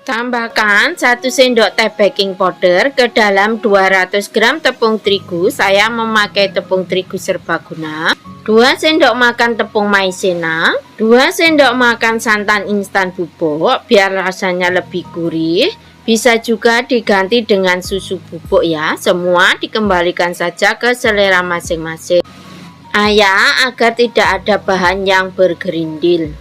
Tambahkan 1 sendok teh baking powder ke dalam 200 gram tepung terigu. Saya memakai tepung terigu serbaguna. 2 sendok makan tepung maizena, 2 sendok makan santan instan bubuk biar rasanya lebih gurih. Bisa juga diganti dengan susu bubuk ya. Semua dikembalikan saja ke selera masing-masing. Agar tidak ada bahan yang bergerindil.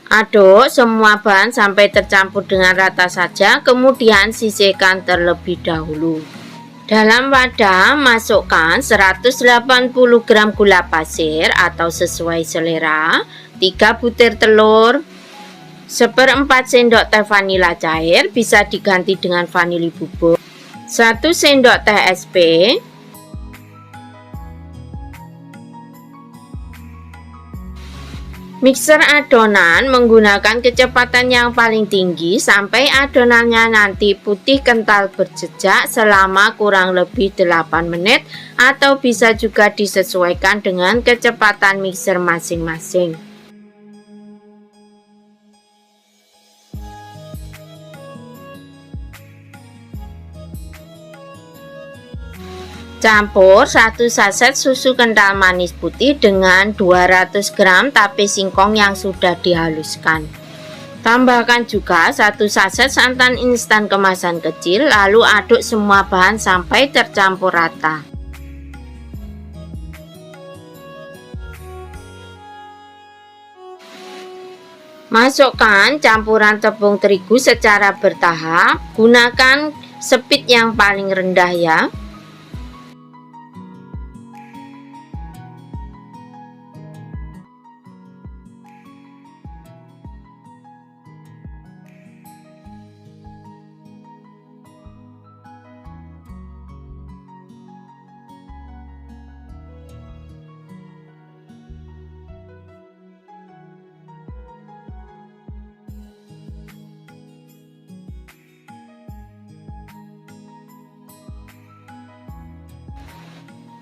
Aduk semua bahan sampai tercampur dengan rata saja, kemudian sisihkan terlebih dahulu. Dalam wadah masukkan 180 gram gula pasir atau sesuai selera, 3 butir telur, 1/4 sendok teh vanila cair, bisa diganti dengan vanili bubuk, 1 sendok teh SP, mixer adonan menggunakan kecepatan yang paling tinggi sampai adonannya nanti putih kental berjejak selama kurang lebih 8 menit, atau bisa juga disesuaikan dengan kecepatan mixer masing-masing. Campur 1 saset susu kental manis putih dengan 200 gram tape singkong yang sudah dihaluskan. Tambahkan juga 1 saset santan instan kemasan kecil, lalu aduk semua bahan sampai tercampur rata. Masukkan campuran tepung terigu secara bertahap, gunakan speed yang paling rendah ya.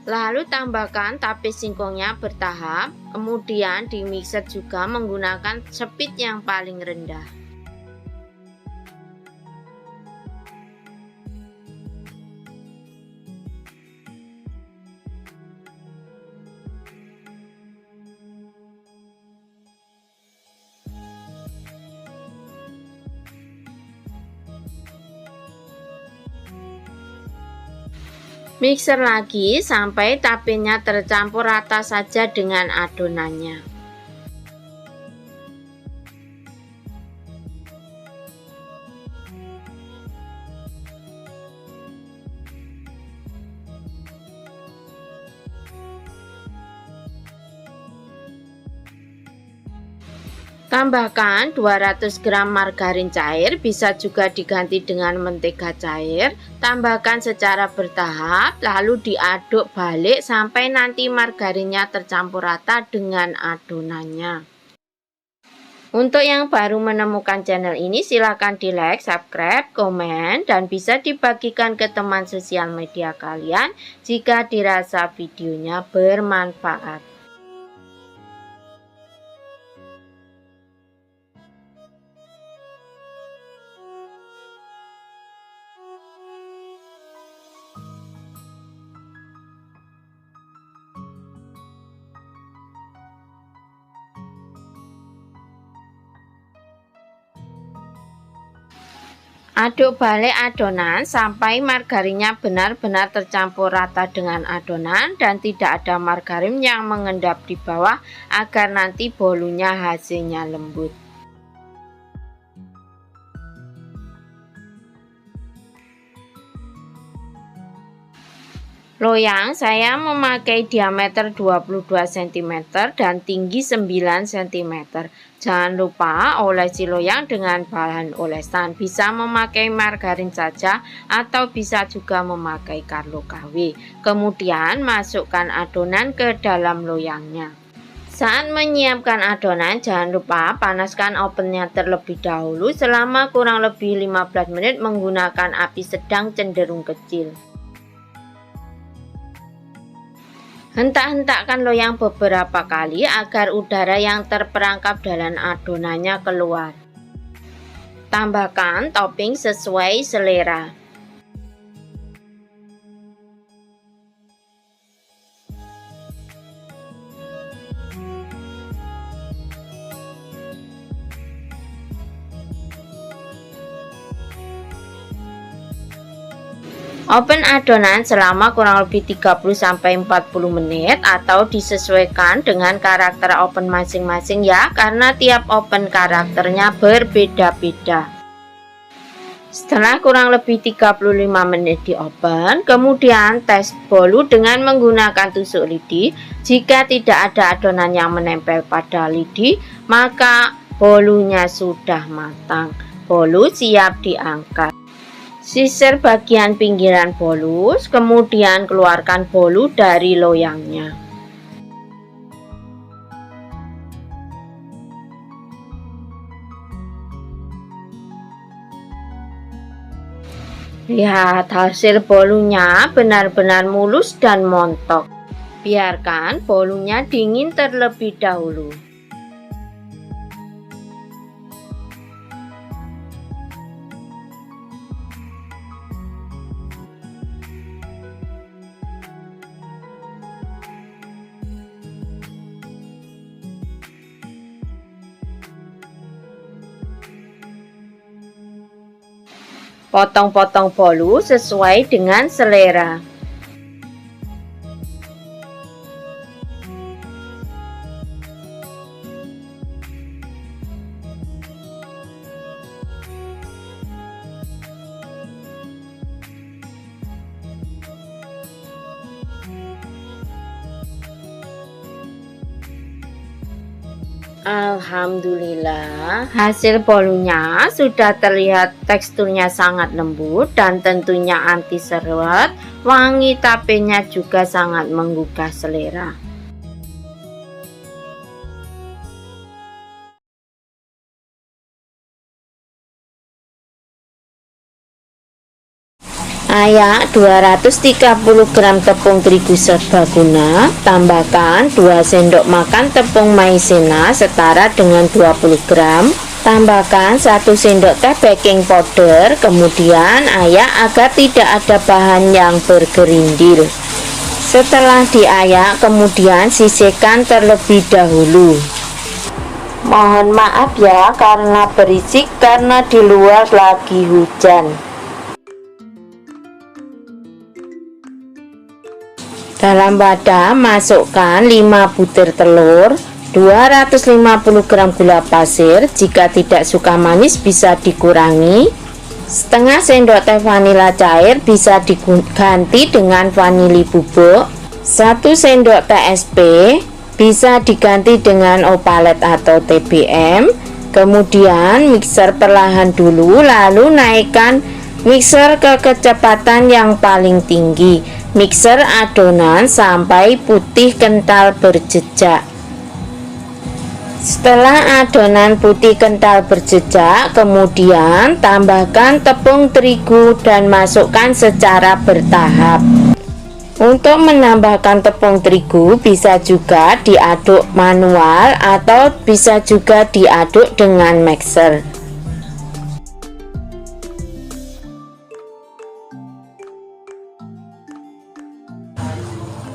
Lalu tambahkan tape singkongnya bertahap, kemudian di mixer juga menggunakan speed yang paling rendah. Mixer lagi sampai tapenya tercampur rata saja dengan adonannya. Tambahkan 200 gram margarin cair, bisa juga diganti dengan mentega cair. Tambahkan secara bertahap, lalu diaduk balik sampai nanti margarinnya tercampur rata dengan adonannya. Untuk yang baru menemukan channel ini, silahkan di like, subscribe, komen, dan bisa dibagikan ke teman sosial media kalian jika dirasa videonya bermanfaat. Aduk balik adonan sampai margarinnya benar-benar tercampur rata dengan adonan dan tidak ada margarin yang mengendap di bawah, agar nanti bolunya hasilnya lembut. Loyang saya memakai diameter 22 cm dan tinggi 9 cm. Jangan lupa olesi loyang dengan bahan olesan. Bisa memakai margarin saja atau bisa juga memakai Carlo KW. Kemudian masukkan adonan ke dalam loyangnya. Saat menyiapkan adonan, jangan lupa panaskan ovennya terlebih dahulu selama kurang lebih 15 menit menggunakan api sedang cenderung kecil. Hentak-hentakkan loyang beberapa kali agar udara yang terperangkap dalam adonannya keluar. Tambahkan topping sesuai selera. Oven adonan selama kurang lebih 30-40 menit atau disesuaikan dengan karakter oven masing-masing ya, karena tiap oven karakternya berbeda-beda. Setelah kurang lebih 35 menit di oven, kemudian tes bolu dengan menggunakan tusuk lidi. Jika tidak ada adonan yang menempel pada lidi, maka bolunya sudah matang. Bolu siap diangkat. Sisir bagian pinggiran bolu, kemudian keluarkan bolu dari loyangnya. Lihat hasil bolunya benar-benar mulus dan montok. Biarkan bolunya dingin terlebih dahulu. Potong-potong bolu sesuai dengan selera. Alhamdulillah, hasil bolunya sudah terlihat, teksturnya sangat lembut dan tentunya anti seret. Wangi tapenya juga sangat menggugah selera. Ayak 230 gram tepung terigu serbaguna, tambahkan 2 sendok makan tepung maizena setara dengan 20 gram, tambahkan 1 sendok teh baking powder, kemudian ayak agar tidak ada bahan yang bergerindil. Setelah diayak, kemudian sisihkan terlebih dahulu. Mohon maaf ya karena berisik, karena di luar lagi hujan. Dalam wadah masukkan 5 butir telur, 250 gram gula pasir, jika tidak suka manis bisa dikurangi, setengah sendok teh vanila cair bisa diganti dengan vanili bubuk, 1 sendok teh SP bisa diganti dengan opalet atau TBM. Kemudian mixer perlahan dulu, lalu naikkan mixer ke kecepatan yang paling tinggi. Mixer adonan sampai putih kental berjejak. Setelah adonan putih kental berjejak, kemudian tambahkan tepung terigu dan masukkan secara bertahap. Untuk menambahkan tepung terigu bisa juga diaduk manual atau bisa juga diaduk dengan mixer.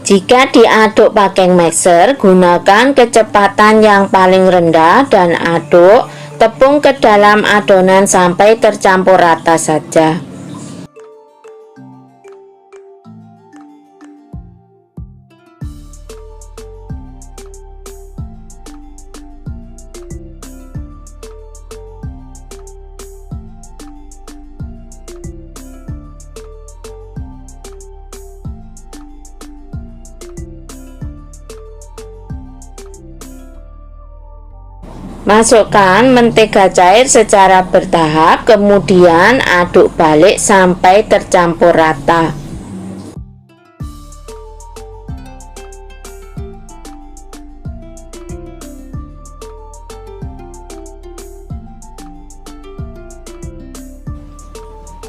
Jika diaduk pakai mixer, gunakan kecepatan yang paling rendah dan aduk tepung ke dalam adonan sampai tercampur rata saja. Masukkan mentega cair secara bertahap, kemudian aduk balik sampai tercampur rata.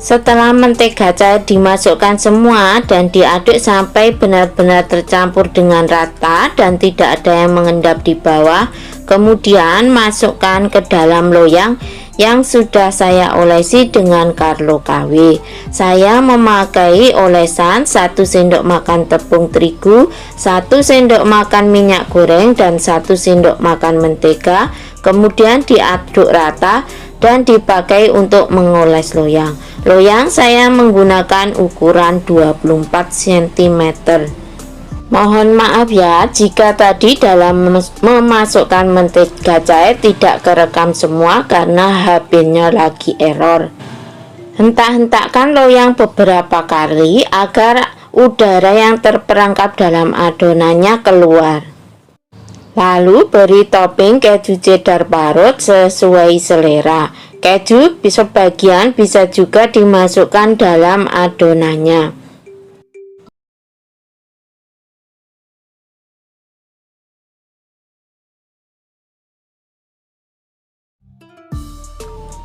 Setelah mentega cair dimasukkan semua dan diaduk sampai benar-benar tercampur dengan rata dan tidak ada yang mengendap di bawah. Kemudian masukkan ke dalam loyang yang sudah saya olesi dengan Carlo KW. Saya memakai olesan 1 sendok makan tepung terigu, 1 sendok makan minyak goreng, dan 1 sendok makan mentega. Kemudian diaduk rata dan dipakai untuk mengoles loyang. Loyang saya menggunakan ukuran 24 cm. Mohon maaf ya jika tadi dalam memasukkan mentega cair tidak kerekam semua karena HP-nya lagi error. Hentak-hentakkan loyang beberapa kali agar udara yang terperangkap dalam adonannya keluar. Lalu beri topping keju cheddar parut sesuai selera. Keju sebagian bisa juga dimasukkan dalam adonannya.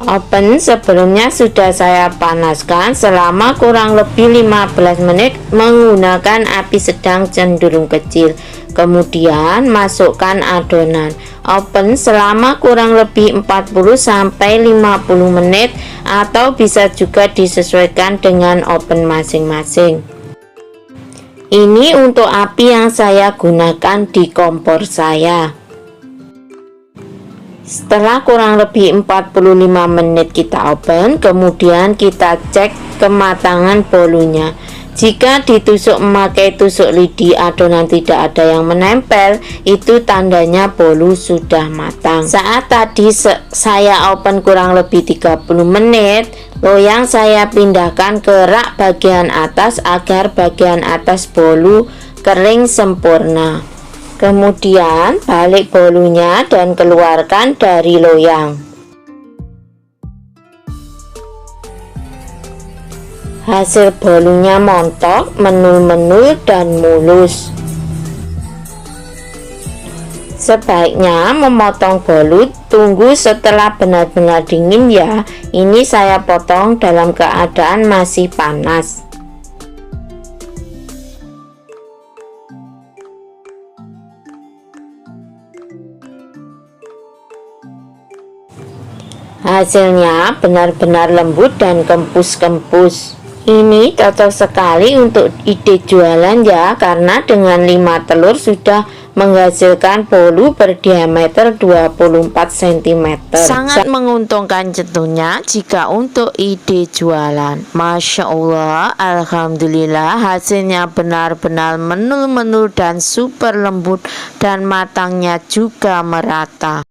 Oven sebelumnya sudah saya panaskan selama kurang lebih 15 menit menggunakan api sedang cenderung kecil. Kemudian masukkan adonan. Oven selama kurang lebih 40-50 menit atau bisa juga disesuaikan dengan oven masing-masing. Ini untuk api yang saya gunakan di kompor saya. Setelah kurang lebih 45 menit kita oven, kemudian kita cek kematangan bolunya. Jika ditusuk memakai tusuk lidi adonan tidak ada yang menempel, itu tandanya bolu sudah matang. Saat tadi saya oven kurang lebih 30 menit, loyang saya pindahkan ke rak bagian atas agar bagian atas bolu kering sempurna. Kemudian balik bolunya dan keluarkan dari loyang. Hasil bolunya montok, menul-menul dan mulus. Sebaiknya memotong bolu tunggu setelah benar-benar dingin ya. Ini saya potong dalam keadaan masih panas. Hasilnya benar-benar lembut dan kempus-kempus. Ini cocok sekali untuk ide jualan ya, karena dengan 5 telur sudah menghasilkan bolu berdiameter 24 cm. Sangat menguntungkan tentunya jika untuk ide jualan. Masya Allah, alhamdulillah hasilnya benar-benar menul-menul dan super lembut dan matangnya juga merata.